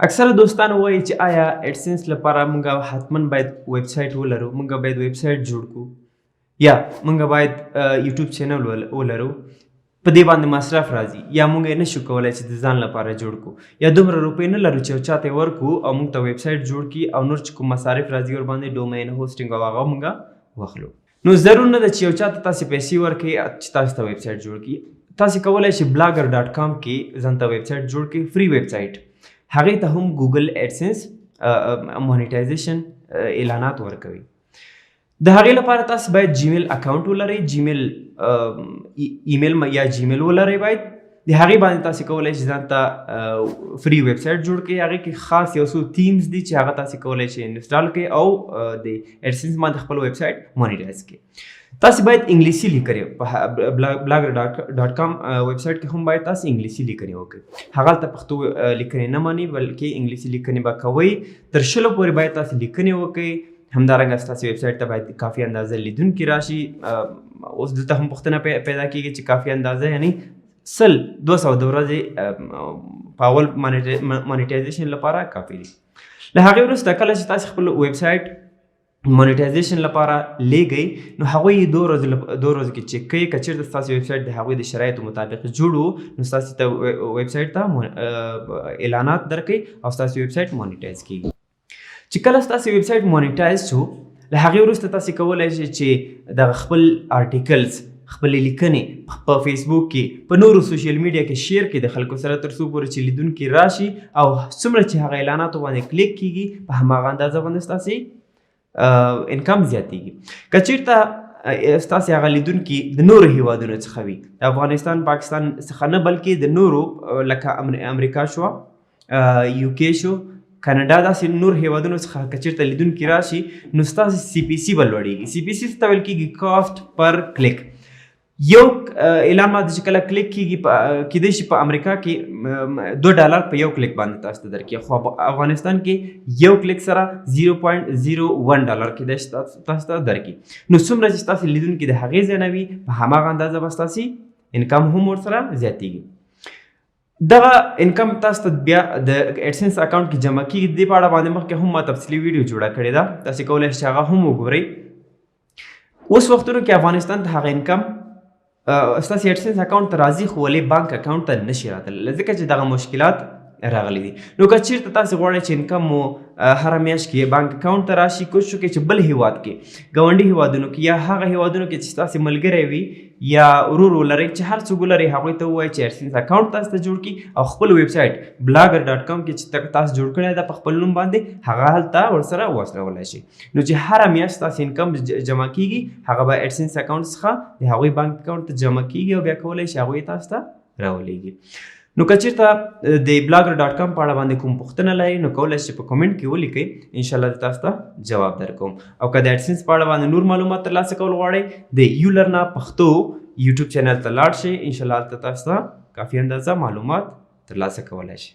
اکثره دوستان وایي چې آیا اډسنس لپاره موږ حتما باید ویب سایټ ولرو، موږ باید ویب سایټ جوړ کړو یا موږ باید یوټیوب چینل ولرو، په دې باندې مصرف راځي یا موږ یې نشو کولی چې د ځان لپاره جوړ کړو یا دومره روپۍ نه لرو چې یو چاته یې ورکړو او موږ ته ویب سایټ جوړ کړي او نور چې کوم مصارف راځي ورباندې ډومین هوسټینګ او هغه موږ واخلو. نو ضرور نه ده چې یو چاته تاسې پیسې ورکړئ چې تاسو ته ویب سایټ جوړ کړي. تاسې کولی شئ blogger.com کې ځان ته ویب سایټ جوړ کړئ، فری ویب سایټ. هغې ته هم ګوګل اډسنس مونیټایزیشن اعلانات ورکوي. د هغې لپاره تاسو باید جیمیل اکاونټ ولرئ، جیمیل ایمیل یا جیمیل ولرئ. باید د هغې باندې تاسو کولی شئ ځان ته فری ویب سایټ جوړ کړئ. هغې کې خاص یو څو تیمز دي چې هغه تاسو کولی شئ انسټال کړئ او د اډسنس باندې خپل ویب سایټ مونیټایز کړئ. تاسو باید انګلیسي لیکنې په blogger.com ویب سایټ کې هم باید تاسو انګلیسي لیکنې وکړئ. هغه هلته پښتو لیکنې نه مني بلکې انګلیسي لیکنې به کوئ. تر 100 پورې باید تاسو لیکنې وکړئ. همدارنګه ستاسو ویب سایټ ته باید کافي اندازه لیدونکي راشي. اوس دلته هم پوښتنه پیدا کېږي چې کافي اندازه یعنی 200 د ورځې په اول مانیټایزیشن لپاره کافي دي. له هغې وروسته کله چې تاسو خپل ویب سایټ مونیټایزیشن لپاره لیږئ نو هغوی یې 2 ورځو کې چک کوي. که چېرته ستاسو ویب سایټ د هغوی د شرایطو مطابق جوړ و نو ستاسو ته ویب سایټ ته اعلانات درکوي او ستاسو ویب سایټ مونیټایز کېږي. چې کله ستاسو ویب سایټ مونیټایز شو له هغې وروسته تاسو کولی شئ چې دغه خپل آرټیکلز خپلې لیکنې په فیسبوک کې په نورو سوشل میډیا کې شیر کړئ د خلکو سره تر څو پورې چې لیدونکي راشي او څومره چې هغه اعلاناتو باندې کلیک کېږي په هماغه اندازه باندې ستاسې انکم زیاتېږي. که چېرته ستاسې هغه لیدونکي د نورو هیوادونو څخه وي، د افغانستان پاکستان څخه نه بلکې د نورو لکه امریکا شوه، UK شو، کاناډا، داسې نور هیوادونو څخه که چېرته لیدونکي راشي نو ستاسې CPC به لوړېږي. CPC څه ته ویل کېږي؟ کاسټ پر کلیک. یو اعلان باندې چې کله کلیک کېږي کیدای شي په امریکا کې $2 په یو کلیک باندې تاسو ته درکړي، خو په افغانستان کې یو کلیک سره $0.01 کیدای شي تاسو ته درکړي. نو څومره چې ستاسو لیدونکي د هغې ځای نه وي په هماغه اندازه به ستاسې انکم هم ورسره زیاتېږي. دغه انکم تاسو ته بیا د اډسنس اکاونټ کې جمع کېږي. د دې په اړه باندې مخکې هم ما تفصیلي ویډیو جوړه کړې ده، تاسو کولی شئ هغه هم وګورئ. اوس وختونو کې افغانستان ته هغه انکم ستاسې اډسنس اکاونټ ته راځي خو ولې بانک اکاونټ ته نشي راتللی ځکه چې دغه مشکلات راغلي دي. نو که چېرته تاسې غواړئ چې انکم مو هره میاشت کې بانک اکاونټ ته راشي، کوشش وکړئ چې بل هیواد کې ګاونډي هیوادونو کې یا هغه هیوادونو کې چې ستاسې ملګری وي یا ورور ولرئ چې هر څوک ولرئ هغوی ته ووایئ چې اډسنس اکاونټ تاسو ته جوړ کړي او خپل ویب سایټ blogger.com کې چې تاسو جوړ کړی ده په خپل نوم باندې هغه هلته ورسره واچولی شئ. نو چې هره میاشت ستاسې انکم جمع کېږي هغه به اډسنس اکاونټ څخه د هغوی بانک اکاونټ ته جمع کېږي او بیا کولی شي هغوی تاسو ته راولېږي. نو که چېرته د blogger.com په اړه باندې کوم پوښتنه لرئ نو کولی شئ په کمنټ کې ولیکئ، انشاءالله زه تاسو ته جواب درکوم. او که د اډسنس په اړه باندې نور معلومات ترلاسه کول غواړئ د یولرنا پښتو یوټیوب چینل ته لاړ شئ، انشاءالله هلته تاسو ته کافي اندازه معلومات ترلاسه کولی شئ.